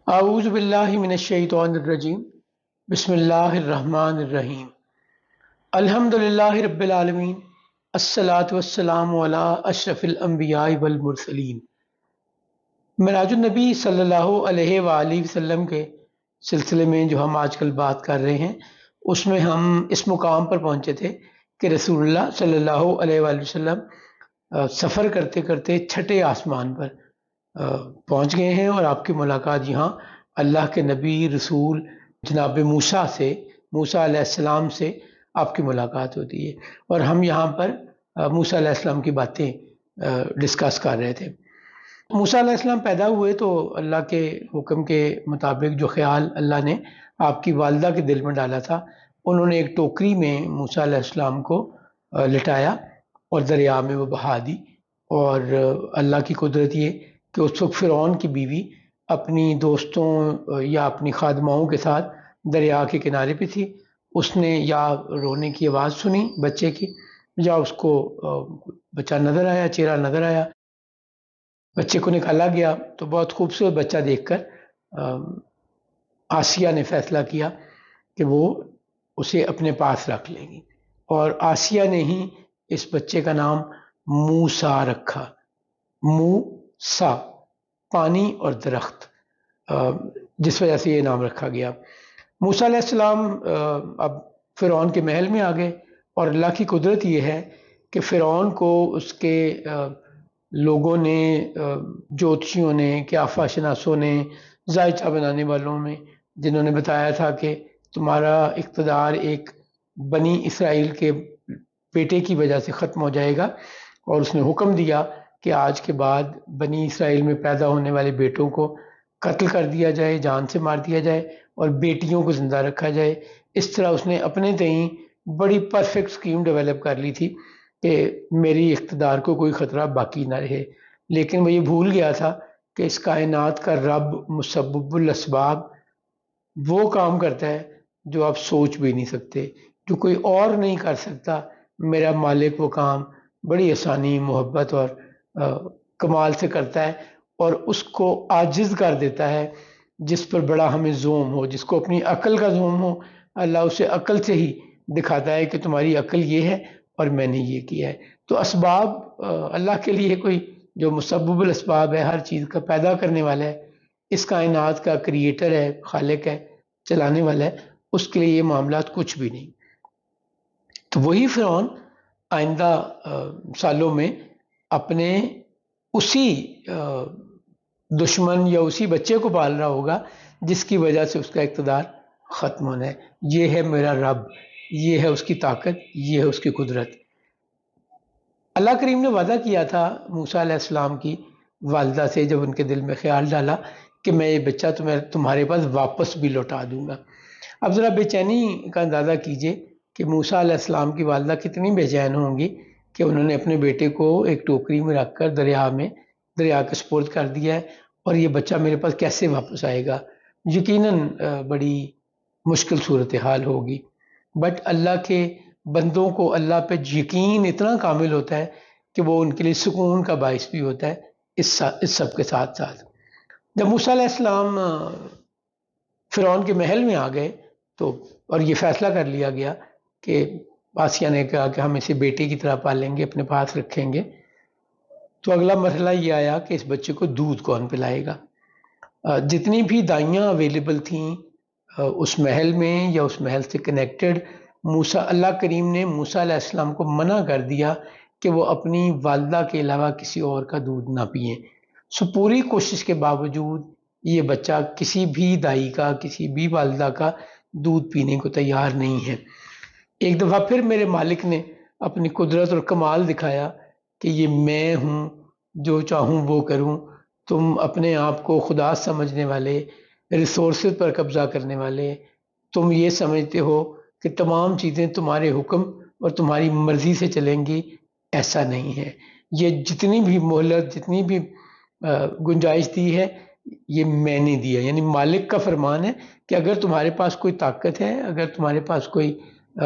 اعوذ باللہ من الشیطان الرجیم بسم اللہ الرحمن الرحیم الحمد للہ رب العالمین الصلاۃ والسلام علی اشرف الانبیاء والمرسلین۔ معراج النبی صلی اللہ علیہ وآلہ وسلم کے سلسلے میں جو ہم آج کل بات کر رہے ہیں اس میں ہم اس مقام پر پہنچے تھے کہ رسول اللہ صلی اللہ علیہ وآلہ وسلم سفر کرتے کرتے چھٹے آسمان پر پہنچ گئے ہیں، اور آپ کی ملاقات یہاں اللہ کے نبی رسول جناب موسیٰ علیہ السلام سے آپ کی ملاقات ہوتی ہے، اور ہم یہاں پر موسیٰ علیہ السلام کی باتیں ڈسکس کر رہے تھے۔ موسیٰ علیہ السلام پیدا ہوئے تو اللہ کے حکم کے مطابق جو خیال اللہ نے آپ کی والدہ کے دل میں ڈالا تھا، انہوں نے ایک ٹوکری میں موسیٰ علیہ السلام کو لٹایا اور دریا میں وہ بہا دی۔ اور اللہ کی قدرت یہ کہ اس وقت فرعون کی بیوی اپنی دوستوں یا اپنی خادماؤں کے ساتھ دریا کے کنارے پہ تھی۔ اس نے یا رونے کی آواز سنی بچے کی، یا اس کو بچہ نظر آیا، چہرہ نظر آیا، بچے کو نکالا گیا تو بہت خوبصورت بچہ دیکھ کر آسیہ نے فیصلہ کیا کہ وہ اسے اپنے پاس رکھ لیں گی، اور آسیہ نے ہی اس بچے کا نام موسیٰ رکھا۔ موسیٰ پانی اور درخت، جس وجہ سے یہ نام رکھا گیا۔ موسیٰ علیہ السلام اب فرعون کے محل میں آ گئے، اور اللہ کی قدرت یہ ہے کہ فرعون کو اس کے لوگوں نے، جوتشیوں نے، قیافہ شناسوں نے، ذائچہ بنانے والوں میں، جنہوں نے بتایا تھا کہ تمہارا اقتدار ایک بنی اسرائیل کے بیٹے کی وجہ سے ختم ہو جائے گا، اور اس نے حکم دیا کہ آج کے بعد بنی اسرائیل میں پیدا ہونے والے بیٹوں کو قتل کر دیا جائے، جان سے مار دیا جائے، اور بیٹیوں کو زندہ رکھا جائے۔ اس طرح اس نے اپنے تئیں بڑی پرفیکٹ سکیم ڈیولپ کر لی تھی کہ میری اقتدار کو کوئی خطرہ باقی نہ رہے۔ لیکن وہ یہ بھول گیا تھا کہ اس کائنات کا رب مسبب الاسباب وہ کام کرتا ہے جو آپ سوچ بھی نہیں سکتے، جو کوئی اور نہیں کر سکتا۔ میرا مالک وہ کام بڑی آسانی، محبت اور کمال سے کرتا ہے، اور اس کو عاجز کر دیتا ہے جس پر بڑا ہمیں زوم ہو، جس کو اپنی عقل کا زوم ہو۔ اللہ اسے عقل سے ہی دکھاتا ہے کہ تمہاری عقل یہ ہے اور میں نے یہ کیا ہے۔ تو اسباب اللہ کے لیے کوئی جو مسبب الاسباب ہے، ہر چیز کا پیدا کرنے والا ہے، اس کائنات کا کریٹر ہے، خالق ہے، چلانے والا ہے، اس کے لیے یہ معاملات کچھ بھی نہیں۔ تو وہی فرعون آئندہ سالوں میں اپنے اسی دشمن یا اسی بچے کو پال رہا ہوگا جس کی وجہ سے اس کا اقتدار ختم ہونا ہے۔ یہ ہے میرا رب، یہ ہے اس کی طاقت، یہ ہے اس کی قدرت۔ اللہ کریم نے وعدہ کیا تھا موسیٰ علیہ السلام کی والدہ سے، جب ان کے دل میں خیال ڈالا کہ میں یہ بچہ تمہارے پاس واپس بھی لوٹا دوں گا۔ اب ذرا بے چینی کا اندازہ کیجئے کہ موسیٰ علیہ السلام کی والدہ کتنی بے چین ہوں گی کہ انہوں نے اپنے بیٹے کو ایک ٹوکری میں رکھ کر دریا کے سپرد کر دیا ہے، اور یہ بچہ میرے پاس کیسے واپس آئے گا؟ یقیناً بڑی مشکل صورتحال ہوگی۔ بٹ اللہ کے بندوں کو اللہ پہ یقین اتنا کامل ہوتا ہے کہ وہ ان کے لیے سکون کا باعث بھی ہوتا ہے۔ اس سب کے ساتھ ساتھ جب موسیٰ علیہ السلام فرعون کے محل میں آ گئے تو اور یہ فیصلہ کر لیا گیا کہ آسیہ نے کہا کہ ہم اسے بیٹے کی طرح پالیں گے، اپنے پاس رکھیں گے، تو اگلا مرحلہ یہ آیا کہ اس بچے کو دودھ کون پلائے گا؟ جتنی بھی دائیاں اویلیبل تھیں اس محل میں یا اس محل سے کنیکٹڈ، اللہ کریم نے موسیٰ علیہ السلام کو منع کر دیا کہ وہ اپنی والدہ کے علاوہ کسی اور کا دودھ نہ پئیں۔ سو پوری کوشش کے باوجود یہ بچہ کسی بھی دائی کا، کسی بھی والدہ کا دودھ پینے کو تیار نہیں ہے۔ ایک دفعہ پھر میرے مالک نے اپنی قدرت اور کمال دکھایا کہ یہ میں ہوں، جو چاہوں وہ کروں۔ تم اپنے آپ کو خدا سمجھنے والے، ریسورسز پر قبضہ کرنے والے، تم یہ سمجھتے ہو کہ تمام چیزیں تمہارے حکم اور تمہاری مرضی سے چلیں گی، ایسا نہیں ہے۔ یہ جتنی بھی مہلت، جتنی بھی گنجائش دی ہے، یہ میں نے دیا، یعنی مالک کا فرمان ہے کہ اگر تمہارے پاس کوئی طاقت ہے، اگر تمہارے پاس کوئی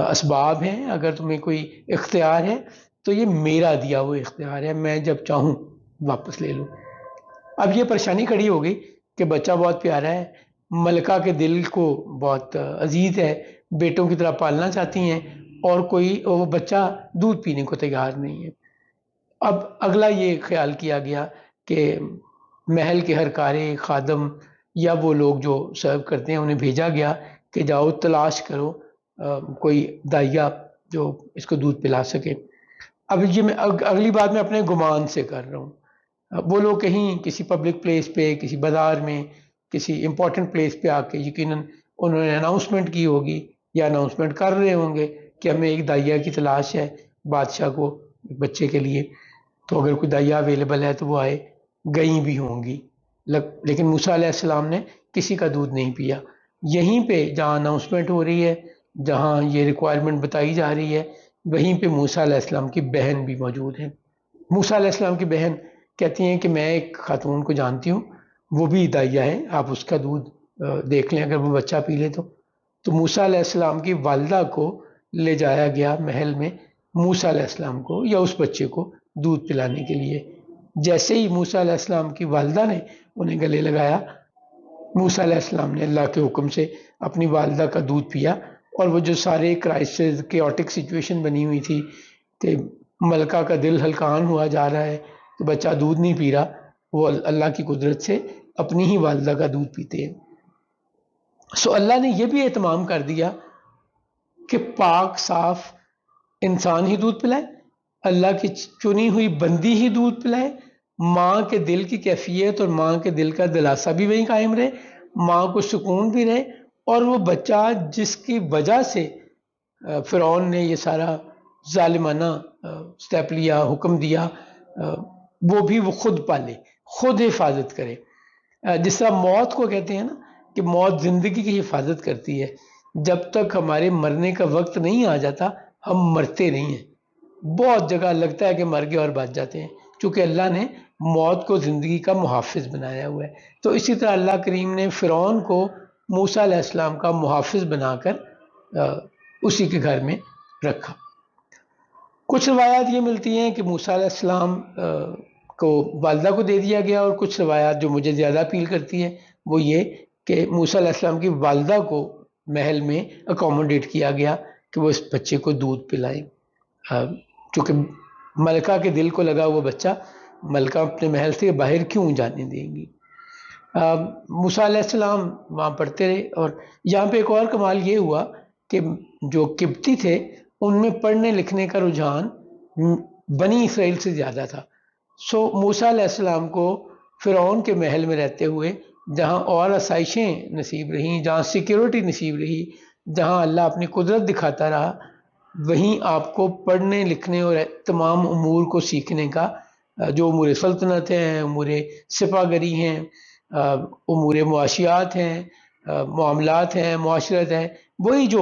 اسباب ہیں، اگر تمہیں کوئی اختیار ہے، تو یہ میرا دیا وہ اختیار ہے، میں جب چاہوں واپس لے لوں۔ اب یہ پریشانی کھڑی ہو گئی کہ بچہ بہت پیارا ہے، ملکہ کے دل کو بہت عزیز ہے، بیٹوں کی طرح پالنا چاہتی ہیں، اور وہ بچہ دودھ پینے کو تیار نہیں ہے۔ اب اگلا یہ خیال کیا گیا کہ محل کے ہر کارے، خادم یا وہ لوگ جو سرو کرتے ہیں انہیں بھیجا گیا کہ جاؤ تلاش کرو کوئی دائیا جو اس کو دودھ پلا سکے۔ اب یہ میں اگلی بات میں اپنے گمان سے کر رہا ہوں۔ وہ لوگ کہیں کسی پبلک پلیس پہ، کسی بازار میں، کسی امپورٹنٹ پلیس پہ آ کے یقیناً انہوں نے اناؤنسمنٹ کی ہوگی یا اناؤنسمنٹ کر رہے ہوں گے کہ ہمیں ایک دائیا کی تلاش ہے بادشاہ کو بچے کے لیے، تو اگر کوئی دائیا اویلیبل ہے تو وہ آئے۔ گئی بھی ہوں گی، لیکن موسیٰ علیہ السلام نے کسی کا دودھ نہیں پیا۔ یہیں پہ جہاں اناؤنسمنٹ ہو رہی ہے، جہاں یہ ریکوائرمنٹ بتائی جا رہی ہے، وہیں پہ موسیٰ علیہ السلام کی بہن بھی موجود ہیں۔ موسیٰ علیہ السلام کی بہن کہتی ہیں کہ میں ایک خاتون کو جانتی ہوں، وہ بھی دائیا ہے، آپ اس کا دودھ دیکھ لیں، اگر وہ بچہ پی لے تو موسیٰ علیہ السلام کی والدہ کو لے جایا گیا محل میں، موسیٰ علیہ السلام کو یا اس بچے کو دودھ پلانے کے لیے۔ جیسے ہی موسیٰ علیہ السلام کی والدہ نے انہیں گلے لگایا، موسیٰ علیہ السلام نے اللہ کے حکم سے اپنی والدہ کا دودھ پیا، اور وہ جو سارے کرائسس کیوٹک سچویشن بنی ہوئی تھی کہ ملکہ کا دل ہلکان ہوا جا رہا ہے تو بچہ دودھ نہیں پی رہا، وہ اللہ کی قدرت سے اپنی ہی والدہ کا دودھ پیتے ہیں۔ سو اللہ نے یہ بھی اہتمام کر دیا کہ پاک صاف انسان ہی دودھ پلائے، اللہ کی چنی ہوئی بندی ہی دودھ پلائے، ماں کے دل کی کیفیت اور ماں کے دل کا دلاسا بھی وہیں قائم رہے، ماں کو سکون بھی رہے، اور وہ بچہ جس کی وجہ سے فرعون نے یہ سارا ظالمانہ سٹیپ لیا، حکم دیا، وہ بھی وہ خود پالے، خود حفاظت کرے۔ جس طرح موت کو کہتے ہیں نا کہ موت زندگی کی حفاظت کرتی ہے، جب تک ہمارے مرنے کا وقت نہیں آ جاتا ہم مرتے نہیں ہیں۔ بہت جگہ لگتا ہے کہ مر گئے اور بچ جاتے ہیں، چونکہ اللہ نے موت کو زندگی کا محافظ بنایا ہوا ہے۔ تو اسی طرح اللہ کریم نے فرعون کو موسیٰ علیہ السلام کا محافظ بنا کر اسی کے گھر میں رکھا۔ کچھ روایات یہ ملتی ہیں کہ موسیٰ علیہ السلام کو والدہ کو دے دیا گیا، اور کچھ روایات جو مجھے زیادہ اپیل کرتی ہیں وہ یہ کہ موسیٰ علیہ السلام کی والدہ کو محل میں اکوموڈیٹ کیا گیا کہ وہ اس بچے کو دودھ پلائیں، چونکہ ملکہ کے دل کو لگا وہ بچہ ملکہ اپنے محل سے باہر کیوں جانے دیں گی۔ موسیٰ علیہ السلام وہاں پڑھتے رہے، اور یہاں پہ ایک اور کمال یہ ہوا کہ جو قبطی تھے ان میں پڑھنے لکھنے کا رجحان بنی اسرائیل سے زیادہ تھا۔ سو موسیٰ علیہ السلام کو فرعون کے محل میں رہتے ہوئے جہاں اور آسائشیں نصیب رہیں، جہاں سیکیورٹی نصیب رہی، جہاں اللہ اپنی قدرت دکھاتا رہا، وہیں آپ کو پڑھنے لکھنے اور تمام امور کو سیکھنے کا، جو امور سلطنت ہیں، امور سپہ گری ہیں، امور معاشیات ہیں، معاملات ہیں، معاشرت ہے، وہی جو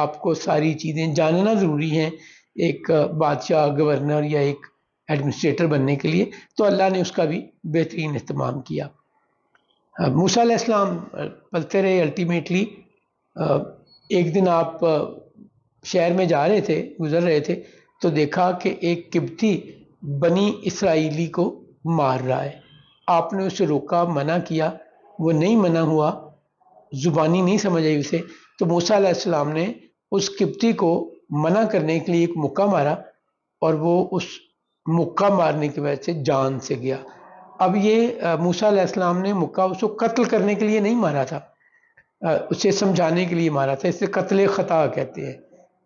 آپ کو ساری چیزیں جاننا ضروری ہیں ایک بادشاہ، گورنر یا ایک ایڈمنسٹریٹر بننے کے لیے، تو اللہ نے اس کا بھی بہترین اہتمام کیا۔ موسیٰ علیہ السلام پلتے رہے۔ الٹیمیٹلی ایک دن آپ شہر میں جا رہے تھے، گزر رہے تھے، تو دیکھا کہ ایک قبطی بنی اسرائیلی کو مار رہا ہے۔ آپ نے اسے روکا، منع کیا، وہ نہیں منع ہوا، زبانی نہیں سمجھ آئی اسے، تو موسیٰ علیہ السلام نے اس قبطی کو منع کرنے کے لیے ایک مکہ مارا، اور وہ اس مکہ مارنے کی وجہ سے جان سے گیا۔ اب یہ موسیٰ علیہ السلام نے مکہ اس کو قتل کرنے کے لیے نہیں مارا تھا، اسے سمجھانے کے لیے مارا تھا۔ اسے قتل خطا کہتے ہیں۔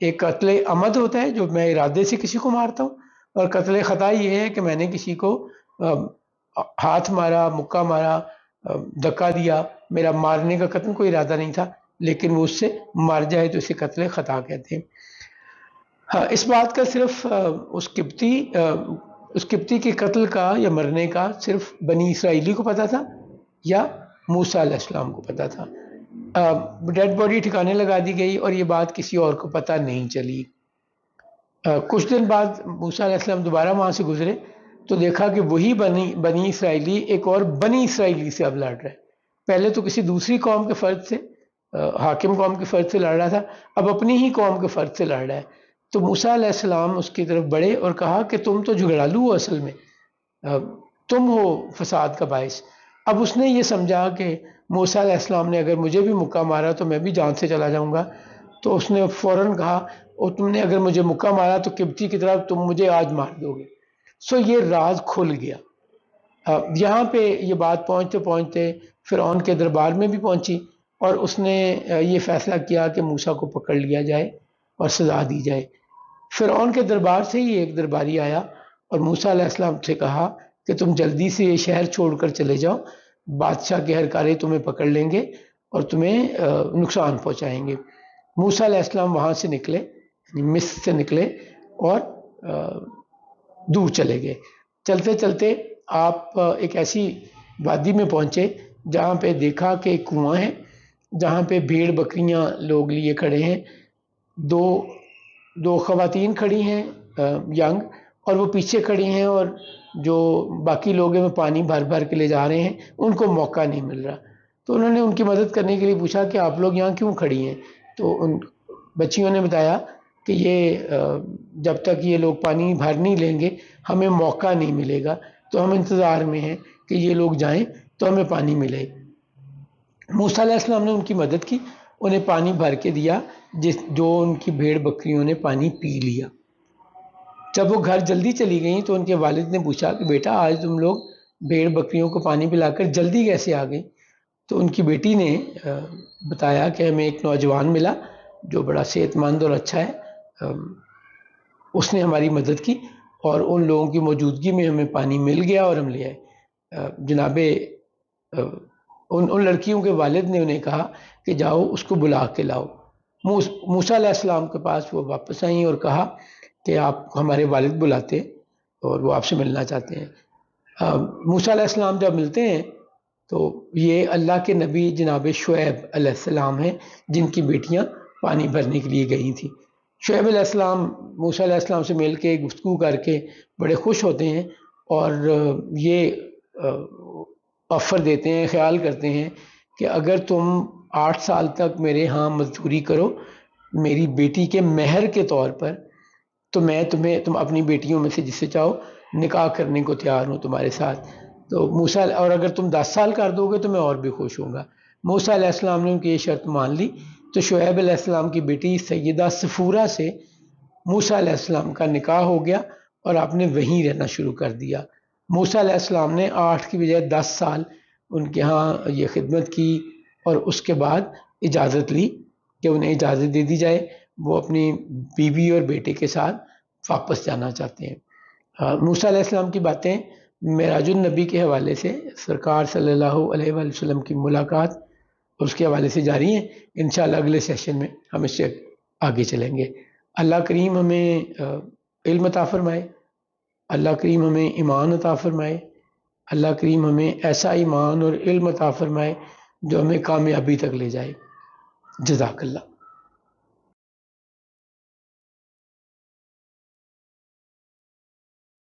ایک قتل عمد ہوتا ہے جو میں ارادے سے کسی کو مارتا ہوں، اور قتل خطا یہ ہے کہ میں نے کسی کو ہاتھ مارا، مکہ مارا، دھکا دیا، میرا مارنے کا قتل کوئی ارادہ نہیں تھا، لیکن وہ اس سے مر جائے تو اسے قتل خطا کہتے ہیں۔ ہاں، اس بات کا صرف اس قبطی کے قتل کا یا مرنے کا صرف بنی اسرائیلی کو پتا تھا یا موسیٰ علیہ السلام کو پتا تھا۔ ڈیڈ باڈی ٹھکانے لگا دی گئی اور یہ بات کسی اور کو پتہ نہیں چلی۔ کچھ دن بعد موسیٰ علیہ السلام دوبارہ وہاں سے گزرے تو دیکھا کہ وہی بنی اسرائیلی ایک اور بنی اسرائیلی سے اب لڑ رہا ہے۔ پہلے تو کسی دوسری قوم کے فرد سے، حاکم قوم کے فرد سے لڑ رہا تھا، اب اپنی ہی قوم کے فرد سے لڑ رہا ہے۔ تو موسیٰ علیہ السلام اس کی طرف بڑھے اور کہا کہ تم تو جھگڑالو ہو، اصل میں تم ہو فساد کا باعث۔ اب اس نے یہ سمجھا کہ موسیٰ علیہ السلام نے اگر مجھے بھی مکہ مارا تو میں بھی جان سے چلا جاؤں گا، تو اس نے فوراً کہا اور تم نے اگر مجھے مکہ مارا تو قبطی کی طرح تم مجھے آج مار دو گے۔ سو یہ راز کھل گیا۔ یہاں پہ یہ بات پہنچتے پہنچتے فرعون کے دربار میں بھی پہنچی اور اس نے یہ فیصلہ کیا کہ موسیٰ کو پکڑ لیا جائے اور سزا دی جائے۔ فرعون کے دربار سے ہی ایک درباری آیا اور موسیٰ علیہ السلام سے کہا کہ تم جلدی سے یہ شہر چھوڑ کر چلے جاؤ، بادشاہ کے ہرکارے تمہیں پکڑ لیں گے اور تمہیں نقصان پہنچائیں گے۔ موسیٰ علیہ السلام وہاں سے نکلے، مصر سے نکلے اور دور چلے گئے۔ چلتے چلتے آپ ایک ایسی وادی میں پہنچے جہاں پہ دیکھا کہ ایک کنواں ہے، جہاں پہ بھیڑ بکریاں لوگ لیے کھڑے ہیں، دو خواتین کھڑی ہیں ینگ، اور وہ پیچھے کھڑی ہیں اور جو باقی لوگ ہیں وہ پانی بھر بھر کے لے جا رہے ہیں، ان کو موقع نہیں مل رہا۔ تو انہوں نے ان کی مدد کرنے کے لیے پوچھا کہ آپ لوگ یہاں کیوں کھڑی ہیں؟ تو ان بچیوں نے بتایا کہ یہ جب تک یہ لوگ پانی بھر نہیں لیں گے ہمیں موقع نہیں ملے گا، تو ہم انتظار میں ہیں کہ یہ لوگ جائیں تو ہمیں پانی ملے۔ موسیٰ علیہ السلام نے ان کی مدد کی، انہیں پانی بھر کے دیا، جو ان کی بھیڑ بکریوں نے پانی پی لیا۔ جب وہ گھر جلدی چلی گئیں تو ان کے والد نے پوچھا کہ بیٹا آج تم لوگ بھیڑ بکریوں کو پانی پلا کر جلدی کیسے آ گئی؟ تو ان کی بیٹی نے بتایا کہ ہمیں ایک نوجوان ملا جو بڑا صحت مند اور اچھا ہے، اس نے ہماری مدد کی اور ان لوگوں کی موجودگی میں ہمیں پانی مل گیا اور ہم لے آئے۔ جناب ان لڑکیوں کے والد نے انہیں کہا کہ جاؤ اس کو بلا کے لاؤ۔ موسیٰ علیہ السلام کے پاس وہ واپس آئیں اور کہا کہ آپ ہمارے والد بلاتے اور وہ آپ سے ملنا چاہتے ہیں۔ موسیٰ علیہ السلام جب ملتے ہیں تو یہ اللہ کے نبی جناب شعیب علیہ السلام ہیں جن کی بیٹیاں پانی بھرنے کے لیے گئی تھیں۔ شعیب علیہ السلام موسیٰ علیہ السلام سے مل کے گفتگو کر کے بڑے خوش ہوتے ہیں اور یہ آفر دیتے ہیں، خیال کرتے ہیں کہ اگر تم 8 سال تک میرے ہاں مزدوری کرو میری بیٹی کے مہر کے طور پر تو میں تم اپنی بیٹیوں میں سے جس سے چاہو نکاح کرنے کو تیار ہوں تمہارے ساتھ۔ تو موسیٰ اور اگر تم 10 سال کر دو گے تو میں اور بھی خوش ہوں گا۔ موسیٰ علیہ السلام نے ان کی یہ شرط مان لی تو شعیب علیہ السلام کی بیٹی سیدہ صفورہ سے موسیٰ علیہ السلام کا نکاح ہو گیا اور آپ نے وہیں رہنا شروع کر دیا۔ موسیٰ علیہ السلام نے 8 کی بجائے 10 سال ان کے ہاں یہ خدمت کی اور اس کے بعد اجازت لی کہ انہیں اجازت دے دی جائے، وہ اپنی بیوی اور بیٹے کے ساتھ واپس جانا چاہتے ہیں۔ موسیٰ علیہ السلام کی باتیں معراج النبی کے حوالے سے سرکار صلی اللہ علیہ وآلہ وسلم کی ملاقات اس کے حوالے سے جاری ہیں۔ انشاءاللہ اگلے سیشن میں ہم اس سے آگے چلیں گے۔ اللہ کریم ہمیں علم عطا فرمائے، اللہ کریم ہمیں ایمان عطا فرمائے، اللہ کریم ہمیں ایسا ایمان اور علم عطا فرمائے جو ہمیں کامیابی تک لے جائے۔ جزاک اللہ۔